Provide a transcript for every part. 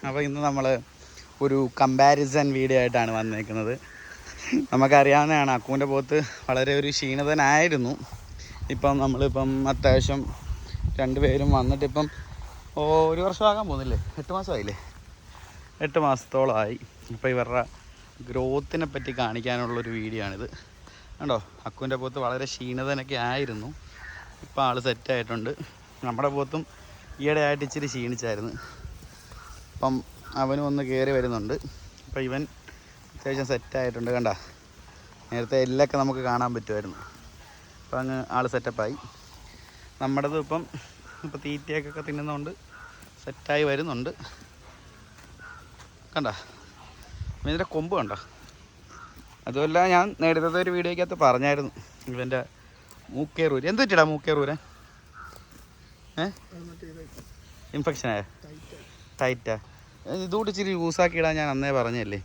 അപ്പോൾ ഇന്ന് നമ്മൾ ഒരു കമ്പാരിസൺ വീഡിയോ ആയിട്ടാണ് വന്നേക്കുന്നത്. നമുക്കറിയാവുന്നതാണ് അക്കുവിൻ്റെ പോത്ത് വളരെ ഒരു ക്ഷീണിതനായിരുന്നു. ഇപ്പം നമ്മളിപ്പം അത്യാവശ്യം രണ്ടുപേരും വന്നിട്ടിപ്പം 1 വർഷമാകാൻ പോകുന്നില്ലേ, 8 മാസമായില്ലേ, 8 മാസത്തോളമായി. ഇപ്പോൾ ഇവരുടെ ഗ്രോത്തിനെ പറ്റി കാണിക്കാനുള്ളൊരു വീഡിയോ ആണിത്. കണ്ടോ, അക്കുവിൻ്റെ പോത്ത് വളരെ ക്ഷീണിതനൊക്കെ ആയിരുന്നു. ഇപ്പോൾ ആൾ സെറ്റായിട്ടുണ്ട്. നമ്മുടെ പോത്തും ഈയിടെ ആയിട്ട് ഇച്ചിരി ക്ഷീണിച്ചായിരുന്നു. അപ്പം അവനും ഒന്ന് കയറി വരുന്നുണ്ട്. അപ്പോൾ ഇവൻ അത്യാവശ്യം സെറ്റായിട്ടുണ്ട്. കണ്ട, നേരത്തെ എല്ലൊക്കെ നമുക്ക് കാണാൻ പറ്റുമായിരുന്നു. അപ്പോൾ അങ്ങ് ആൾ സെറ്റപ്പായി. നമ്മുടേത് ഇപ്പം തീറ്റയൊക്കെ തിന്നുന്നതുകൊണ്ട് സെറ്റായി വരുന്നുണ്ട്. കണ്ട, ഇതിൻ്റെ കൊമ്പ് കണ്ട. അതുമല്ല, ഞാൻ നേരത്തെ ഒരു വീഡിയോക്കകത്ത് പറഞ്ഞായിരുന്നു ഇവൻ്റെ മൂക്കേറൂര്. എന്ത് പറ്റിയടാ മൂക്കേറൂര്? ഇൻഫെക്ഷനായ ടൈറ്റാ? ഇതുകൂടി ഇച്ചിരി ലൂസാക്കി ഇടാൻ ഞാൻ അന്നേ പറഞ്ഞല്ലേ.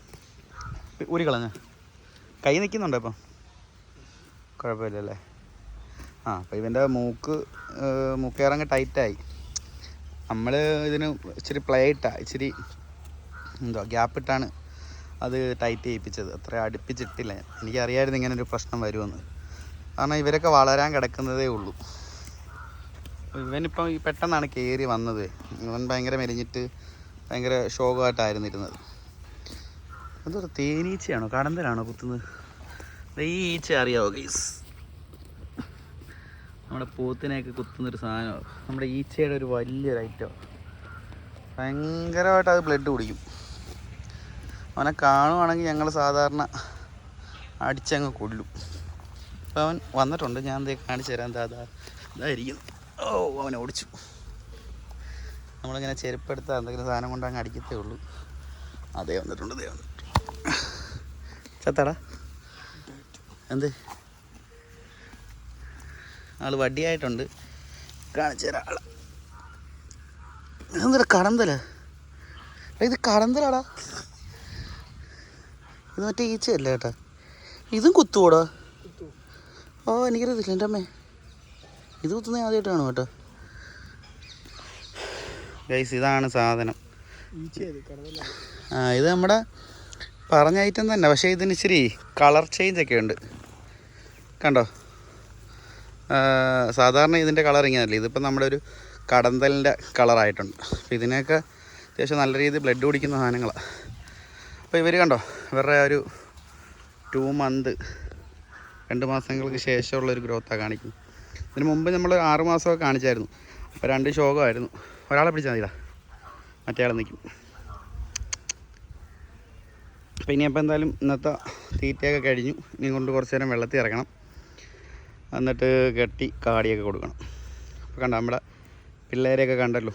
ഊരി കളഞ്ഞ കൈ നിൽക്കുന്നുണ്ടോ ഇപ്പം? കുഴപ്പമില്ലല്ലേ. അപ്പോൾ ഇവൻ്റെ മൂക്കേറങ്ങ് ടൈറ്റായി. നമ്മൾ ഇതിന് ഇച്ചിരി ഇച്ചിരി ഗ്യാപ്പിട്ടാണ് അത് ടൈറ്റ് ചെയ്യിപ്പിച്ചത്. അത്ര അടുപ്പിച്ചിട്ടില്ല. എനിക്കറിയായിരുന്നു ഇങ്ങനൊരു പ്രശ്നം വരുമെന്ന്. കാരണം ഇവരൊക്കെ വളരാൻ കിടക്കുന്നതേ ഉള്ളൂ. ഇവനിപ്പം പെട്ടെന്നാണ് കയറി വന്നത്. ഇവൻ ഭയങ്കര മെലിഞ്ഞിട്ട് ഭയങ്കര ശോകമായിട്ടായിരുന്നു ഇരുന്നത്. അതൊരു തേനീച്ചയാണോ കടന്തലാണോ കുത്തുന്നത്? ഈ ഈച്ച അറിയാവോ ഗൈസ്? നമ്മുടെ പോത്തിനെയൊക്കെ കുത്തുന്നൊരു സാധനമാണ്. നമ്മുടെ ഈച്ചയുടെ ഒരു വലിയൊരു ഐറ്റമാണ്. ഭയങ്കരമായിട്ട് അത് ബ്ലഡ് കുടിക്കും. അവനെ കാണുവാണെങ്കിൽ ഞങ്ങൾ സാധാരണ അടിച്ചങ്ങ് കൊല്ലും. അപ്പോൾ അവൻ വന്നിട്ടുണ്ട്. ഞാൻ എന്തേ കാണിച്ചു തരാം. ഇതായിരിക്കും. അവനെ ഓടിച്ചു. നമ്മളിങ്ങനെ ചെരുപ്പെടുത്താൽ എന്തെങ്കിലും സാധനം കൊണ്ട് അങ്ങ് അടിക്കത്തേ ഉള്ളൂ. അതേ വന്നിട്ടുണ്ട്. ചത്തടാ എന്ത്? ആൾ വടിയായിട്ടുണ്ട്. കാണിച്ചു തരാം ആളെ. എന്തൊരു കടന്തല ഇത്? കടന്തലാടാ ഇത്. മറ്റേ ഈച്ചയല്ല കേട്ടാ. ഇതും കുത്തുവോടാ? എനിക്കറിയത്തില്ല എൻ്റെ അമ്മേ. ഇത് കുത്തുന്നത് ആദ്യമായിട്ട് കാണും കേട്ടോ ഗൈസ്. ഇതാണ് സാധനം. ഇത് നമ്മുടെ പറഞ്ഞ ഐറ്റം തന്നെ. പക്ഷേ ഇതിന് ഇച്ചിരി കളർ ചേഞ്ചൊക്കെ ഉണ്ട്. കണ്ടോ, സാധാരണ ഇതിൻ്റെ കളർ ഇങ്ങനെയല്ലേ. ഇതിപ്പോൾ നമ്മുടെ ഒരു കടന്തലിൻ്റെ കളറായിട്ടുണ്ട്. അപ്പോൾ ഇതിനൊക്കെ അത്യാവശ്യം നല്ല രീതിയിൽ ബ്ലഡ് കുടിക്കുന്ന സാധനങ്ങളാണ്. അപ്പോൾ ഇവർ കണ്ടോ, ഇവരുടെ ഒരു 2 മന്ത് 2 മാസങ്ങൾക്ക് ശേഷമുള്ളൊരു ഗ്രോത്താണ് കാണിക്കുന്നത്. ഇതിന് മുമ്പ് നമ്മൾ 6 മാസമൊക്കെ കാണിച്ചായിരുന്നു. അപ്പോൾ 2 ശോകമായിരുന്നു. ഒരാളെ പിടിച്ചാൽ മതിടാ, മറ്റേ ആൾ നിൽക്കും. അപ്പോൾ ഇനിയപ്പോൾ എന്തായാലും ഇന്നത്തെ തീറ്റയൊക്കെ കഴിഞ്ഞു. ഇനി കൊണ്ട് കുറച്ച് നേരം വെള്ളത്തിൽ ഇറക്കണം. എന്നിട്ട് കെട്ടി കാടിയൊക്കെ കൊടുക്കണം. അപ്പോൾ കണ്ട, നമ്മുടെ പിള്ളേരെയൊക്കെ കണ്ടല്ലോ.